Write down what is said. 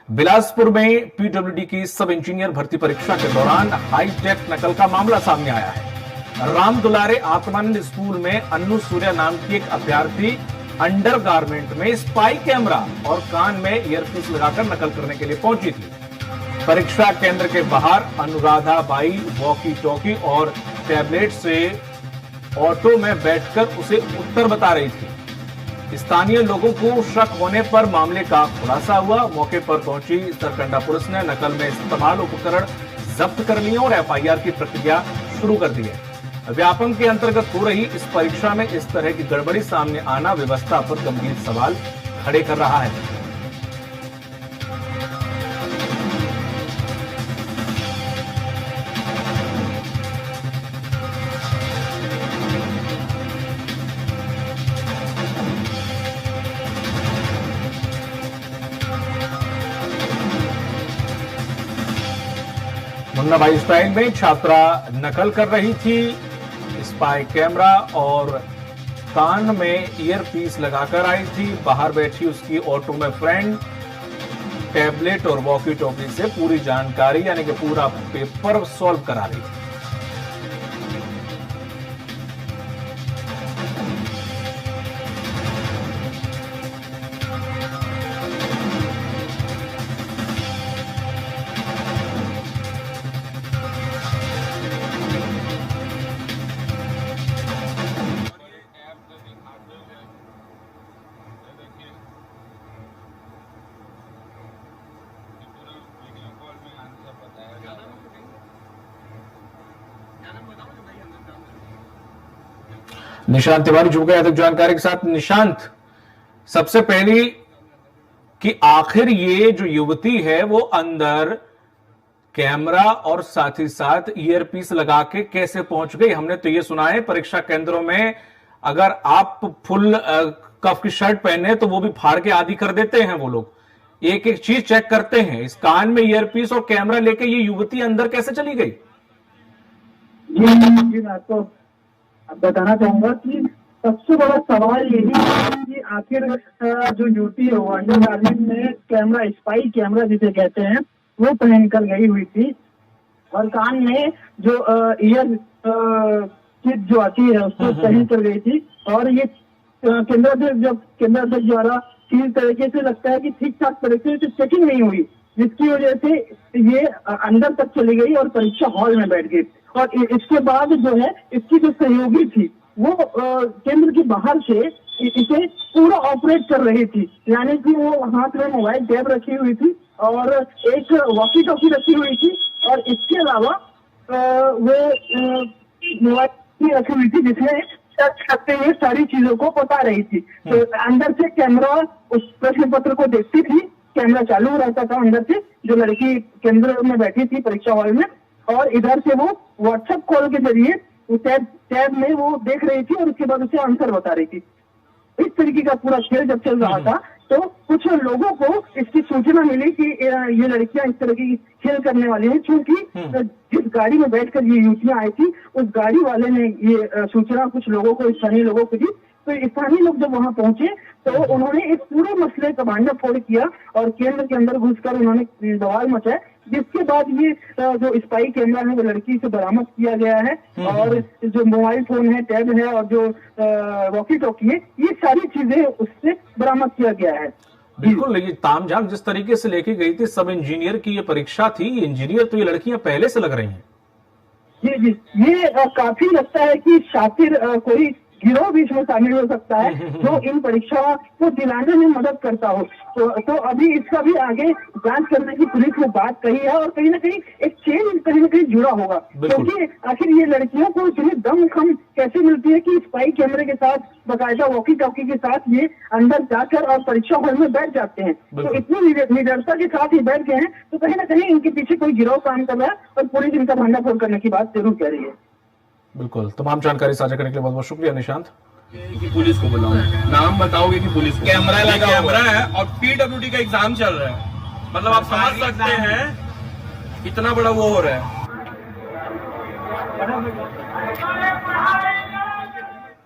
बिलासपुर में पीडब्ल्यूडी की सब इंजीनियर भर्ती परीक्षा के दौरान हाईटेक नकल का मामला सामने आया है। राम दुलारे आत्मानंद स्कूल में अन्नू सूर्या नाम की एक अभ्यर्थी अंडरगारमेंट में स्पाई कैमरा और कान में ईयरपीस लगाकर नकल करने के लिए पहुंची थी। परीक्षा केंद्र के बाहर अनुराधा बाई वॉकी टॉकी और टैबलेट से ऑटो में बैठकर उसे उत्तर बता रही थी। स्थानीय लोगों को शक होने पर मामले का खुलासा हुआ। मौके पर पहुंची सरकंडा पुलिस ने नकल में इस्तेमाल उपकरण जब्त कर लिए और एफआईआर की प्रक्रिया शुरू कर दी है। व्यापम के अंतर्गत हो रही इस परीक्षा में इस तरह की गड़बड़ी सामने आना व्यवस्था पर गंभीर सवाल खड़े कर रहा है। मुन्ना भाई स्टाइल में छात्रा नकल कर रही थी। स्पाई कैमरा और कान में ईयरपीस लगाकर आई थी। बाहर बैठी उसकी ऑटो में फ्रेंड टैबलेट और वॉकी टॉकी से पूरी जानकारी यानी कि पूरा पेपर सॉल्व करा रही थी। निशांत तिवारी जुड़ गए अधिक जानकारी के साथ। निशांत, सबसे पहली कि आखिर ये जो युवती है वो अंदर कैमरा और साथ ही साथ ईयरपीस लगा के कैसे पहुंच गई? हमने तो ये सुना है परीक्षा केंद्रों में अगर आप फुल कफ की शर्ट पहने तो वो भी फाड़ के आदि कर देते हैं। वो लोग एक एक चीज चेक करते हैं। इस कान में ईयरपीस और कैमरा लेके ये युवती अंदर कैसे चली गई? जी मैं आपको बताना चाहूंगा कि सबसे बड़ा सवाल यही है कि आखिर जो युवती है वो अंडरगारमेंट में कैमरा, स्पाई कैमरा जिसे कहते हैं, वो पहन कर गई हुई थी और कान में जो ईयर चिप जो आती है उसको पहन कर गई थी। और ये केंद्र द्वारा किसी तरीके से लगता है कि ठीक ठाक तरीके से चेकिंग नहीं हुई, जिसकी वजह से ये अंदर तक चली गई और परीक्षा हॉल में बैठ गई। और इसके बाद जो है इसकी जो सहयोगी थी वो केंद्र के बाहर से इसे पूरा ऑपरेट कर रही थी, यानी कि वो हाथ में मोबाइल टैब रखी हुई थी और एक वॉकी टॉकी रखी हुई थी और इसके अलावा वो मोबाइल रखी हुई थी जिसमें टच करते हुए सारी चीजों को बता रही थी। तो अंदर से कैमरा उस प्रश्न पत्र को देखती थी, कैमरा चालू रहता था अंदर से, जो लड़की केंद्र में बैठी थी परीक्षा हॉल में, और इधर से वो व्हाट्सएप कॉल के जरिए टैब में वो देख रही थी और उसके बाद उसे आंसर बता रही थी। इस तरीके का पूरा खेल जब चल रहा था तो कुछ लोगों को इसकी सूचना मिली कि ये लड़कियां इस तरह की खेल करने वाली हैं, क्योंकि जिस गाड़ी में बैठकर ये युवतियां आई थी उस गाड़ी वाले ने ये सूचना कुछ लोगों को, स्थानीय लोगों को दी। तो स्थानीय लोग जब वहां पहुंचे तो उन्होंने इस पूरे मसले का भांडाफोड़ किया और केंद्र के अंदर घुसकर उन्होंने बवाल मचाया, जिसके बाद ये जो स्पाई कैमरा है वो लड़की से बरामद किया गया है और जो मोबाइल फोन है, टैब है और जो वॉकी टॉकी है, ये सारी चीजें उससे बरामद किया गया है। बिल्कुल, ये तामझाम जिस तरीके से लेके गई थी, सब इंजीनियर की ये परीक्षा थी, इंजीनियर तो ये लड़कियां पहले से लग रही हैं। जी, ये काफी लगता है कि शातिर कोई गिरोह भी इसमें शामिल हो सकता है जो इन परीक्षा को दिलाने में मदद करता हो। तो अभी इसका भी आगे जांच करने की पुलिस ने बात कही है और कहीं ना कहीं एक चेन कहीं ना कहीं जुड़ा होगा, क्योंकि आखिर ये लड़कियों को इतनी दमखम कैसे मिलती है कि स्पाई कैमरे के साथ, बाकायदा वॉकी टॉकी के साथ ये अंदर जाकर और परीक्षा हॉल में बैठ जाते हैं। तो इतनी निडरता के साथ ही बैठ गए हैं, तो कहीं ना कहीं इनके पीछे कोई गिरोह काम कर रहा है और पुलिस इनका भंडाफोड़ करने की बात जरूर कह रही है। बिल्कुल, तमाम जानकारी साझा करने के लिए बहुत बहुत शुक्रिया निशांत। कि पुलिस को बुलाओ, नाम बताओगे कि पुलिस कैमरा है और पीडब्ल्यूडी का एग्जाम चल रहा है, मतलब आप समझ सकते हैं कितना बड़ा वो हो रहा है।